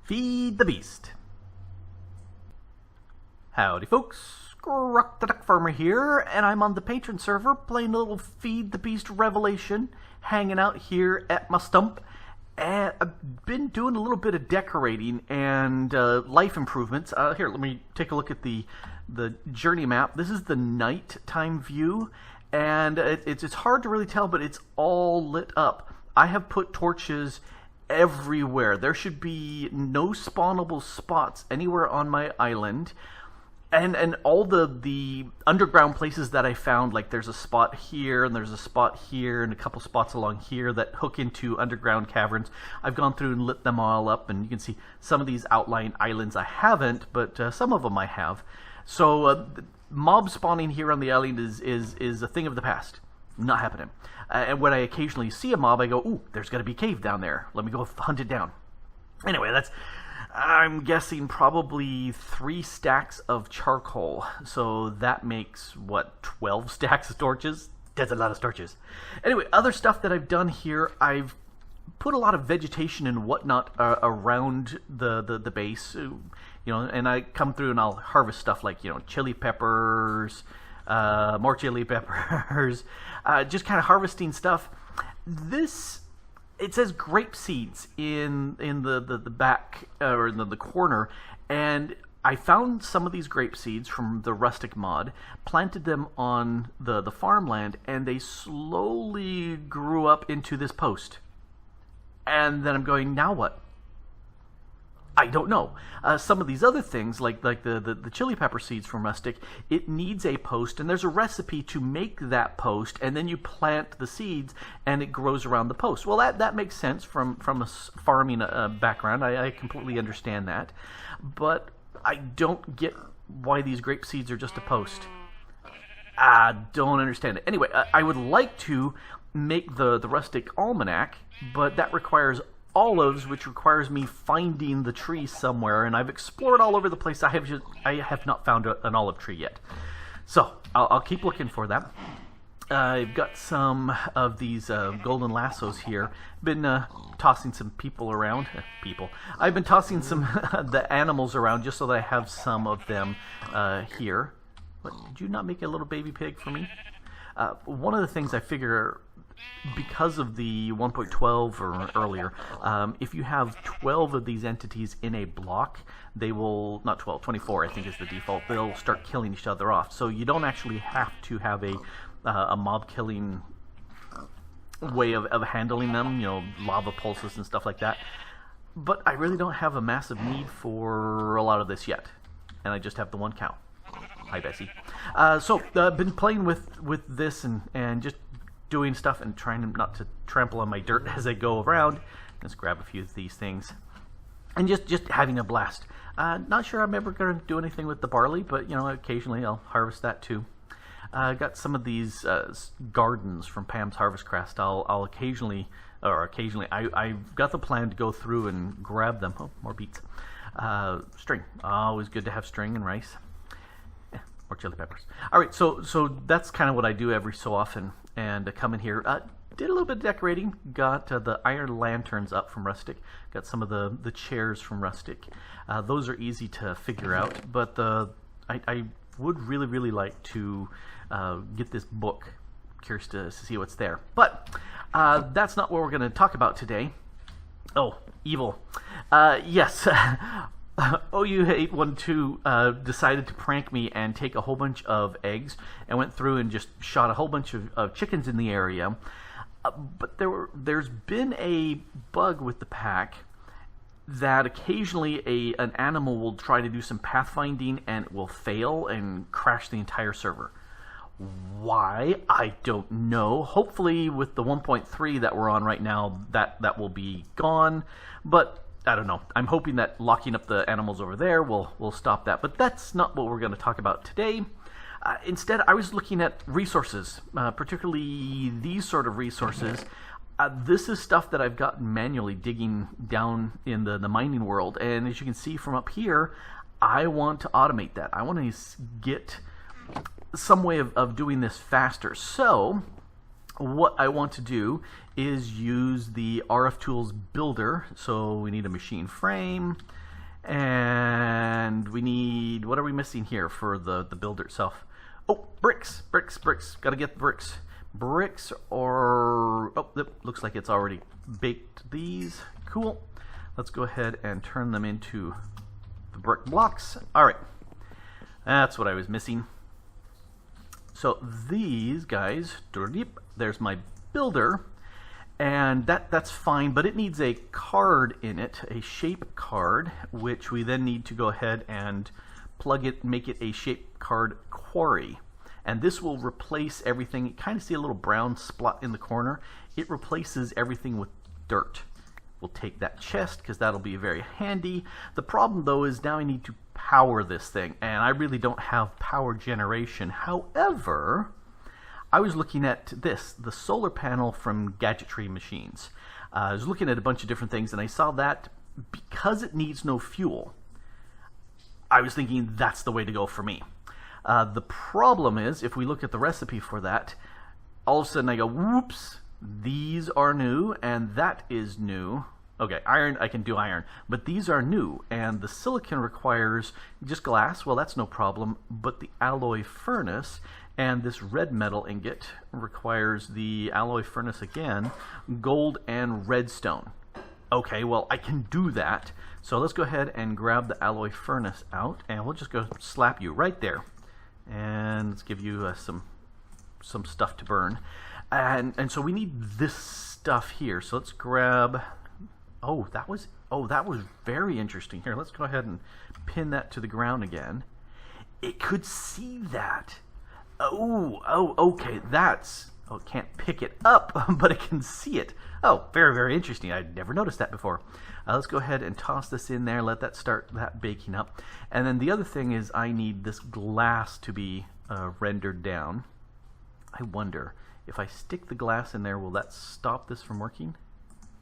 Feed the Beast. Howdy folks, Grok the DuckFarmer here, and I'm on the patron server playing a little Feed the Beast Revelation, hanging out here at my stump. And I've been doing a little bit of decorating and life improvements. Here, let me take a look at the journey map. This is the nighttime view, and it's hard to really tell, but it's all lit up. I have put torches everywhere. There should be no spawnable spots anywhere on my island. And all the underground places that I found, like there's a spot here, and there's a spot here, and a couple spots along here that hook into underground caverns. I've gone through and lit them all up, and you can see some of these outlying islands I haven't, but some of them I have. So mob spawning here on the island is a thing of the past. Not happening. And when I occasionally see a mob, I go, ooh, there's got to be a cave down there. Let me go hunt it down. Anyway, I'm guessing probably 3 stacks of charcoal. So that makes, what, 12 stacks of torches? That's a lot of torches. Anyway, other stuff that I've done here, I've put a lot of vegetation and whatnot around the base. You know, and I come through and I'll harvest stuff like, you know, chili peppers, more chili peppers, just kind of harvesting stuff. It says grape seeds in the back, or in the corner, and I found some of these grape seeds from the rustic mod, planted them on the farmland, and they slowly grew up into this post. And then I'm going, now what? I don't know. Some of these other things, like the chili pepper seeds from rustic, it needs a post, and there's a recipe to make that post, and then you plant the seeds, and it grows around the post. Well, that makes sense from a farming background. I completely understand that, but I don't get why these grape seeds are just a post. I don't understand it. Anyway, I would like to make the rustic almanac, but that requires olives, which requires me finding the tree somewhere, and I've explored all over the place. I have not found an olive tree yet, so I'll keep looking for that. I've got some of these golden lassos here. Been tossing some people around. I've been tossing some the animals around just so that I have some of them here. What, did you not make a little baby pig for me? One of the things I figure, because of the 1.12 or earlier, if you have 12 of these entities in a block, they will, not 12, 24 I think is the default, they'll start killing each other off. So you don't actually have to have a mob killing way of handling them, you know, lava pulses and stuff like that. But I really don't have a massive need for a lot of this yet. And I just have the one cow. Hi, Bessie. So I've been playing with this and just doing stuff and trying not to trample on my dirt as I go around. Let's grab a few of these things. And just having a blast. Not sure I'm ever going to do anything with the barley, but, you know, occasionally I'll harvest that too. Got some of these gardens from Pam's Harvest Crest. I'll occasionally, I've got the plan to go through and grab them. Oh, more beets. String. Always good to have string and rice. Or chili peppers. All right, so that's kind of what I do every so often. And come in here, did a little bit of decorating. Got the iron lanterns up from rustic. Got some of the chairs from rustic. Those are easy to figure out. But I would really like to get this book. Curious to see what's there. But that's not what we're going to talk about today. Oh, evil. Yes. OU812 decided to prank me and take a whole bunch of eggs and went through and just shot a whole bunch of chickens in the area. But there's been a bug with the pack that occasionally an animal will try to do some pathfinding and it will fail and crash the entire server. Why? I don't know. Hopefully with the 1.3 that we're on right now, that will be gone. But I don't know. I'm hoping that locking up the animals over there will stop that. But that's not what we're going to talk about today. Instead, I was looking at resources, particularly these sort of resources. This is stuff that I've gotten manually digging down in the mining world. And as you can see from up here, I want to automate that. I want to get some way of doing this faster. So what I want to do is use the RF Tools builder. So we need a machine frame, and we need, what are we missing here for the builder itself? Oh, bricks. Gotta get the bricks. Bricks, or, oh, that looks like it's already baked these. Cool. Let's go ahead and turn them into the brick blocks. All right, that's what I was missing. So these guys, there's my builder, and that's fine, but it needs a card in it, a shape card, which we then need to go ahead and plug it, make it a shape card quarry. And this will replace everything. You kind of see a little brown spot in the corner. It replaces everything with dirt. We'll take that chest because that'll be very handy. The problem though is now I need to power this thing, and I really don't have power generation. However, I was looking at this, the solar panel from Gadgetry Machines. I was looking at a bunch of different things, and I saw that because it needs no fuel, I was thinking that's the way to go for me. The problem is, if we look at the recipe for that, all of a sudden I go, whoops, these are new, and that is new. Okay, iron, I can do iron, but these are new, and the silicon requires just glass. Well, that's no problem, but the alloy furnace and this red metal ingot requires the alloy furnace again, gold and redstone. Okay, well, I can do that. So let's go ahead and grab the alloy furnace out, and we'll just go slap you right there. And let's give you some stuff to burn. And so we need this stuff here. So let's grab, that was very interesting. Here, let's go ahead and pin that to the ground again. It could see that. Okay, it can't pick it up, but it can see it. Oh, very, very interesting. I'd never noticed that before. Let's go ahead and toss this in there, let that start that baking up. And then the other thing is I need this glass to be rendered down. I wonder, if I stick the glass in there, will that stop this from working?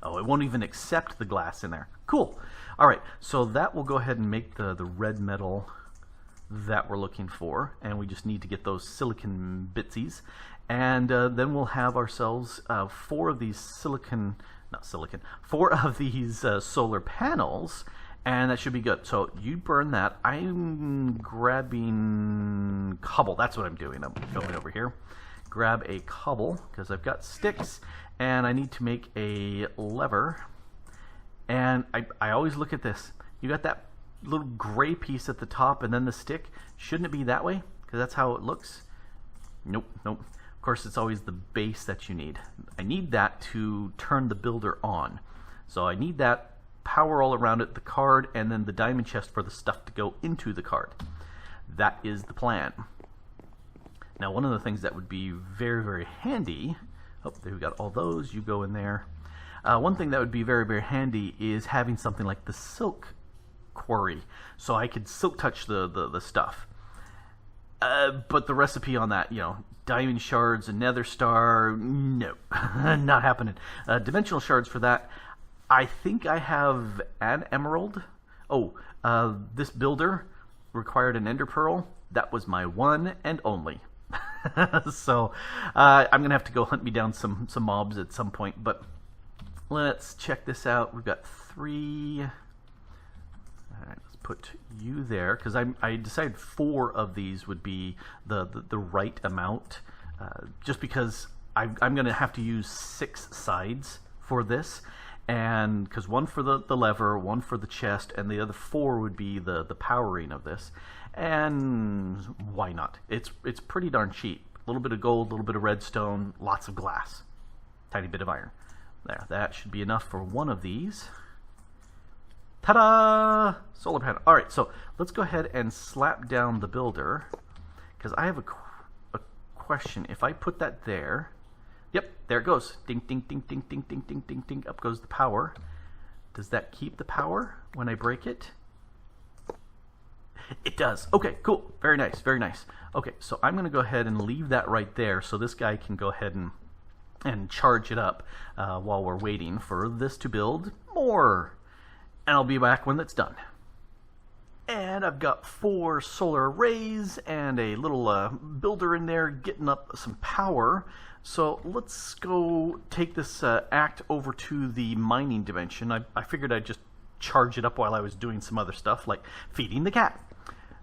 Oh, it won't even accept the glass in there. Cool. All right, so that will go ahead and make the red metal that we're looking for, and we just need to get those silicon bitsies, and then we'll have ourselves four of these solar panels, and that should be good. So you burn that. I'm grabbing cobble. That's what I'm doing. I'm going over here. Grab a cobble because I've got sticks, and I need to make a lever. And I always look at this. You got that little gray piece at the top and then the stick. Shouldn't it be that way? Because that's how it looks. Nope. Of course, it's always the base that you need. I need that to turn the builder on. So I need that power all around it, the card, and then the diamond chest for the stuff to go into the card. That is the plan. Now, one of the things that would be very, very handy, there we got all those, you go in there. One thing that would be very, very handy is having something like the silk quarry, so I could silk touch the stuff. But the recipe on that, diamond shards, a nether star, no, not happening. Dimensional shards for that, I think I have an emerald. This builder required an ender pearl. That was my one and only. So I'm gonna have to go hunt me down some mobs at some point, but let's check this out. We've got 3. All right, let's put you there because I decided 4 of these would be the right amount, just because I'm gonna have to use 6 sides for this, and because 1 for the lever, 1 for the chest, and the other 4 would be the powering of this. And why not? It's pretty darn cheap. A little bit of gold, a little bit of redstone, lots of glass, tiny bit of iron. There, that should be enough for 1 of these. Ta-da! Solar panel. All right, so let's go ahead and slap down the builder, because I have a question. If I put that there, yep, there it goes. Ding, ding, ding, ding, ding, ding, ding, ding, ding. Up goes the power. Does that keep the power when I break it? It does. Okay, cool. Very nice, very nice. Okay, so I'm going to go ahead and leave that right there so this guy can go ahead and charge it up while we're waiting for this to build more. And I'll be back when it's done. And I've got 4 solar arrays and a little builder in there getting up some power. So let's go take this act over to the mining dimension. I figured I'd just charge it up while I was doing some other stuff, like feeding the cat.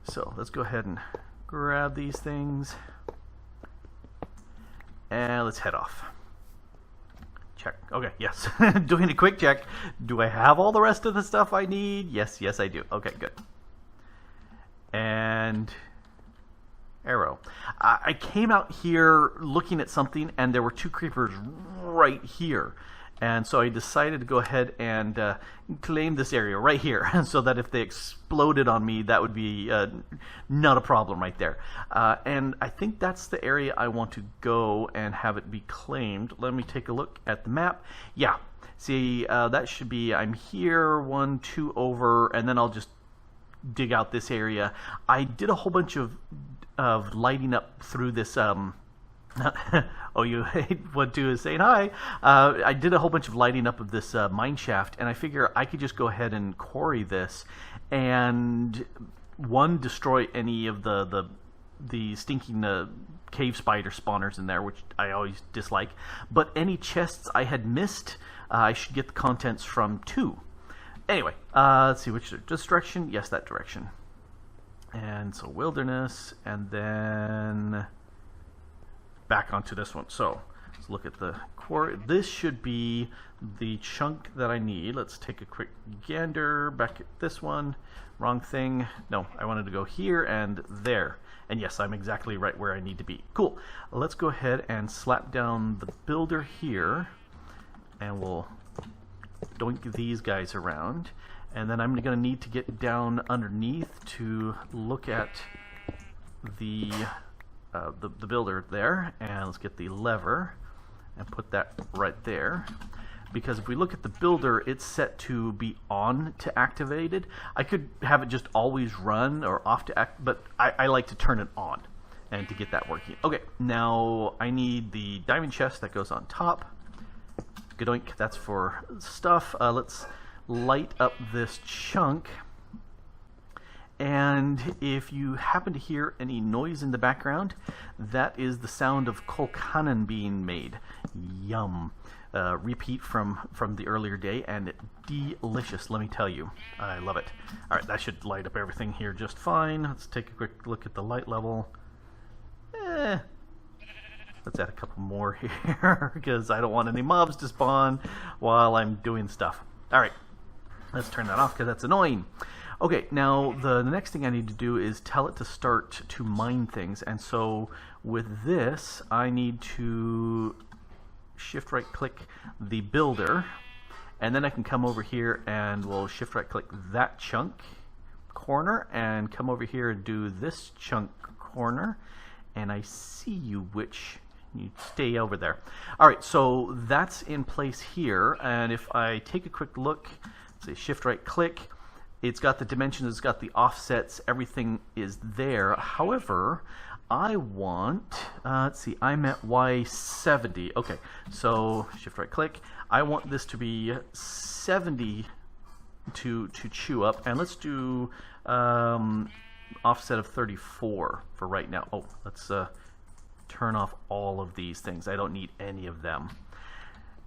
So let's go ahead and grab these things. And let's head off. Check. Okay, yes. Doing a quick check. Do I have all the rest of the stuff I need? Yes, I do. Okay, good. And arrow. I came out here looking at something, and there were 2 creepers right here. And so I decided to go ahead and claim this area right here, so that if they exploded on me, that would be not a problem right there. And I think that's the area I want to go and have it be claimed. Let me take a look at the map. Yeah, see, that should be, I'm here, 1, 2 over, and then I'll just dig out this area. I did a whole bunch of lighting up through this oh, you want to saying hi. I did a whole bunch of lighting up of this mine shaft, and I figure I could just go ahead and quarry this and destroy any of the stinking cave spider spawners in there, which I always dislike, but any chests I had missed, I should get the contents from 2. Anyway, let's see, which direction? Yes, that direction. And so wilderness, and then back onto this one. So let's look at the quarry. This should be the chunk that I need. Let's take a quick gander back at this one. Wrong thing. No, I wanted to go here and there. And yes, I'm exactly right where I need to be. Cool. Let's go ahead and slap down the builder here, and we'll doink these guys around, and then I'm going to need to get down underneath to look at the builder there, and let's get the lever and put that right there, because if we look at the builder, it's set to be on to activated. I could have it just always run or off to act, but I like to turn it on and to get that working. Okay, now I need the diamond chest that goes on top. Gadoink, that's for stuff. Let's light up this chunk. And if you happen to hear any noise in the background, that is the sound of kolkanen being made. Yum. Repeat from the earlier day, and delicious, let me tell you. I love it. All right, that should light up everything here just fine. Let's take a quick look at the light level. Let's add a couple more here, because I don't want any mobs to spawn while I'm doing stuff. All right, let's turn that off because that's annoying. Okay, now the next thing I need to do is tell it to start to mine things. And so with this, I need to shift right click the builder, and then I can come over here and we'll shift right click that chunk corner and come over here and do this chunk corner. And I see you, which you stay over there. All right, so that's in place here. And if I take a quick look, say shift right click, it's got the dimensions, it's got the offsets, everything is there. However, I want, let's see, I'm at Y70. Okay, so shift right click. I want this to be 70 to chew up, and let's do offset of 34 for right now. Oh, let's turn off all of these things. I don't need any of them.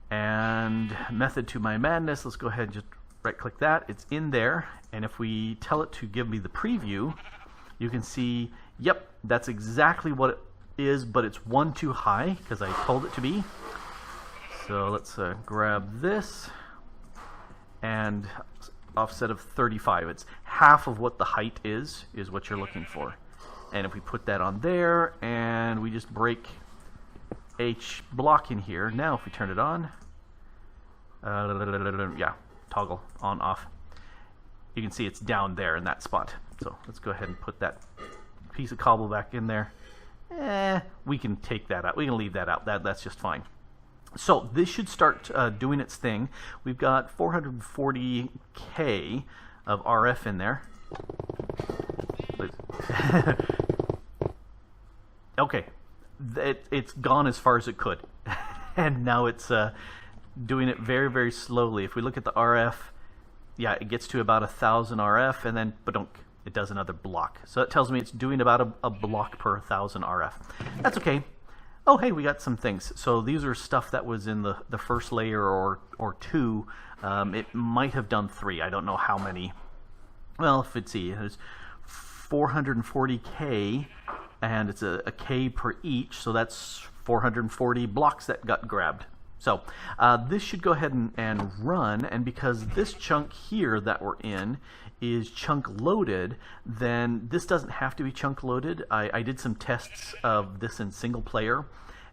And method to my madness, let's go ahead and just right click that. It's in there, and if we tell it to give me the preview, you can see, yep, that's exactly what it is, but it's one too high because I told it to be. So let's grab this and offset of 35. It's half of what the height is what you're looking for. And if we put that on there and we just break H block in here, now if we turn it on, yeah, toggle on off, you can see it's down there in that spot. So let's go ahead and put that piece of cobble back in there. We can take that out. We can leave that out. That's just fine. So this should start doing its thing. We've got 440K of RF in there. Okay, it's gone as far as it could. And now it's doing it very, very slowly. If we look at the RF, yeah, it gets to about 1,000 RF, and then badunk, it does another block. So it tells me it's doing about a block per 1,000 RF. That's okay. Oh, hey, we got some things. So these are stuff that was in the first layer or two. It might have done 3. I don't know how many. Well, if it's there's 440K, and it's a K per each, so that's 440 blocks that got grabbed. So this should go ahead and run, and because this chunk here that we're in is chunk loaded, then this doesn't have to be chunk loaded. I did some tests of this in single player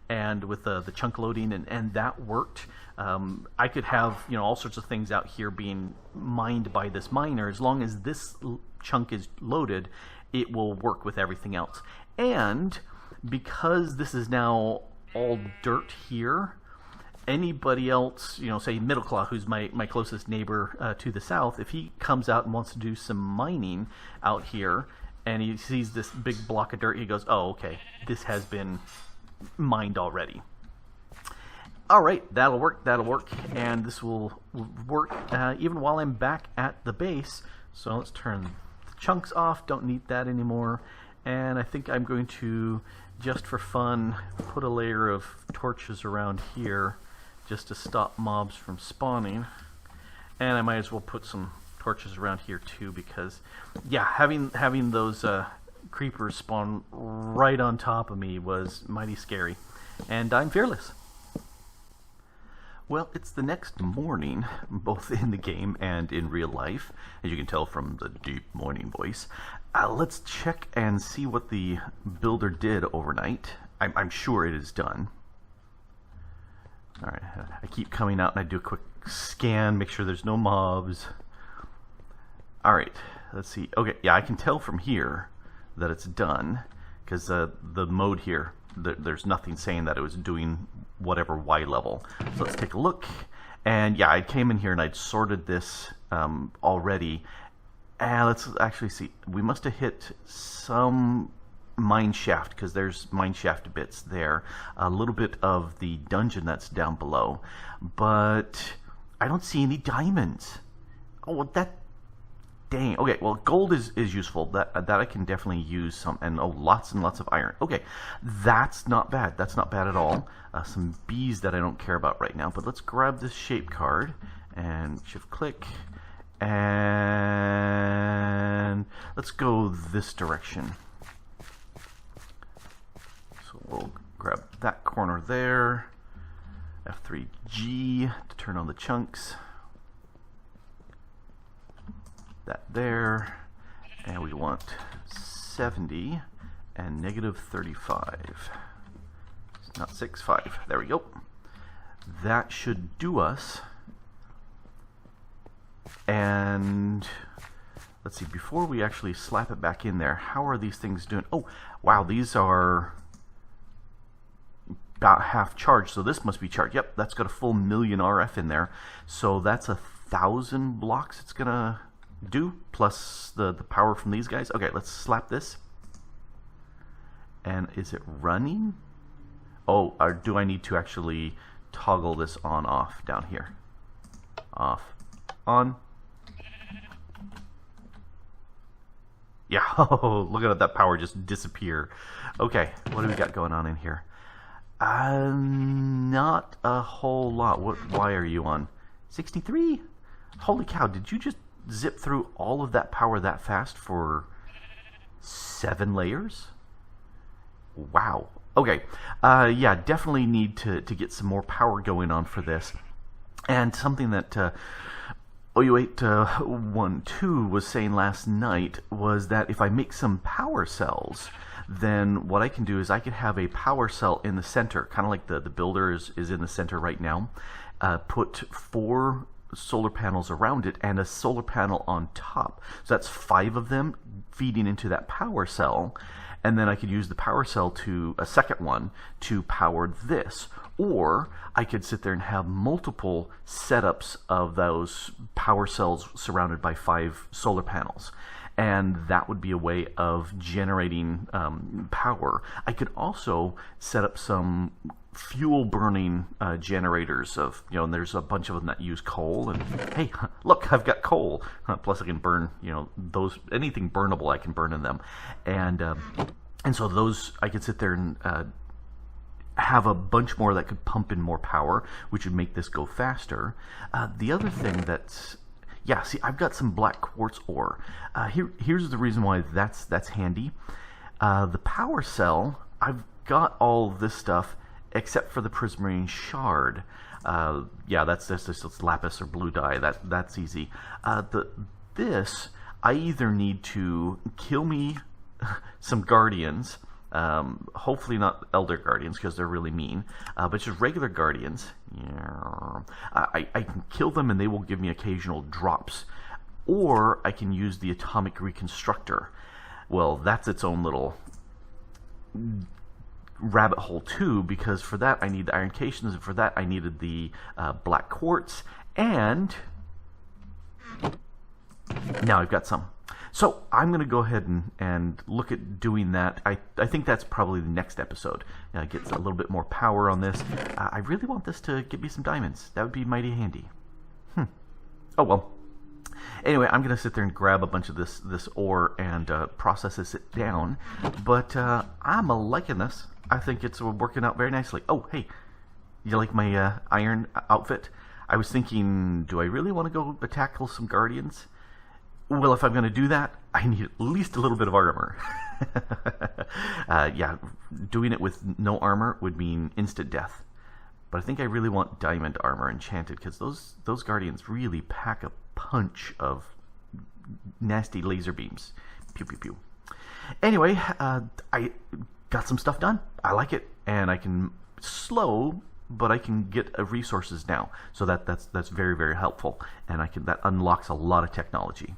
and with the chunk loading, and that worked. I could have all sorts of things out here being mined by this miner. As long as this chunk is loaded, it will work with everything else. And because this is now all dirt here, anybody else, say Middleclaw, who's my closest neighbor to the south, if he comes out and wants to do some mining out here and he sees this big block of dirt, he goes, oh, okay, this has been mined already. All right, that'll work, and this will work even while I'm back at the base. So let's turn the chunks off, don't need that anymore, and I think I'm going to, just for fun, put a layer of torches around here just to stop mobs from spawning. And I might as well put some torches around here too, because yeah, having those creepers spawn right on top of me was mighty scary. And I'm fearless. Well, it's the next morning, both in the game and in real life, as you can tell from the deep morning voice. Let's check and see what the builder did overnight. I'm sure it is done. Alright, I keep coming out and I do a quick scan, make sure there's no mobs. Alright, let's see. Okay, yeah, I can tell from here that it's done, because the mode here, there's nothing saying that it was doing whatever Y level. So let's take a look. And yeah, I came in here and I'd sorted this already. And let's actually see. We must have hit some mine shaft, because there's mine shaft bits there. A little bit of the dungeon that's down below. But I don't see any diamonds. Oh, well, that... Dang. Okay, well, gold is useful. That I can definitely use some. And oh, lots and lots of iron. Okay, that's not bad. That's not bad at all. Some bees that I don't care about right now. But let's grab this shape card and shift click. And let's go this direction. So we'll grab that corner there. F3G to turn on the chunks. That there, and we want 70 and negative 35. It's not 65. There we go. That should do us. And let's see, before we actually slap it back in there, how are these things doing? Oh, wow, these are about half charged, so this must be charged. Yep, that's got a full 1,000,000 RF in there. So that's 1,000 blocks it's gonna do, plus the power from these guys. Okay, let's slap this. And is it running? Oh, or do I need to actually toggle this on off down here? Off, on. Yeah, oh, look at that power just disappear. Okay, what do we got going on in here? Not a whole lot. Why are you on 63? Holy cow, did you just zip through all of that power that fast for 7 layers? Wow. Okay. Yeah, definitely need to get some more power going on for this. And something that OU812 was saying last night was that if I make some power cells, then what I can do is I could have a power cell in the center, kind of like the builder is in the center right now. Put 4 solar panels around it and a solar panel on top. So that's 5 of them feeding into that power cell, and then I could use the power cell to a second one to power this. Or I could sit there and have multiple setups of those power cells surrounded by 5 solar panels. And that would be a way of generating power. I could also set up some fuel burning generators of, and there's a bunch of them that use coal, and hey, look, I've got coal, plus I can burn, those, anything burnable I can burn in them, and so those I could sit there and have a bunch more that could pump in more power, which would make this go faster. The other thing that's, yeah, see, I've got some black quartz ore. Here's the reason why that's handy. The power cell, I've got all this stuff except for the prismarine shard. Yeah, that's just lapis or blue dye. That's easy. This I either need to kill me some guardians. Hopefully not elder guardians because they're really mean, but just regular guardians. Yeah. I can kill them and they will give me occasional drops, or I can use the atomic reconstructor. Well, that's its own little rabbit hole too, because for that I need the iron cations, and for that I needed the black quartz, and now I've got some. So I'm going to go ahead and look at doing that. I think that's probably the next episode. Get a little bit more power on this. I really want this to get me some diamonds. That would be mighty handy. Oh well. Anyway, I'm going to sit there and grab a bunch of this ore and process it down. But I'm liking this. I think it's working out very nicely. Oh, hey, you like my iron outfit? I was thinking, do I really want to go tackle some guardians? Well, if I'm going to do that, I need at least a little bit of armor. Yeah, doing it with no armor would mean instant death. But I think I really want diamond armor enchanted, because those guardians really pack a punch of nasty laser beams. Pew, pew, pew. Anyway, I got some stuff done. I like it, and I can slow, but I can get resources now, so that's very, very helpful, and that unlocks a lot of technology.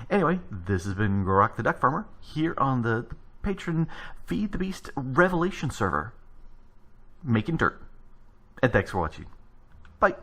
Anyway, this has been Grok the Duck Farmer here on the patron Feed the Beast Revelation server, making dirt. And thanks for watching. Bye.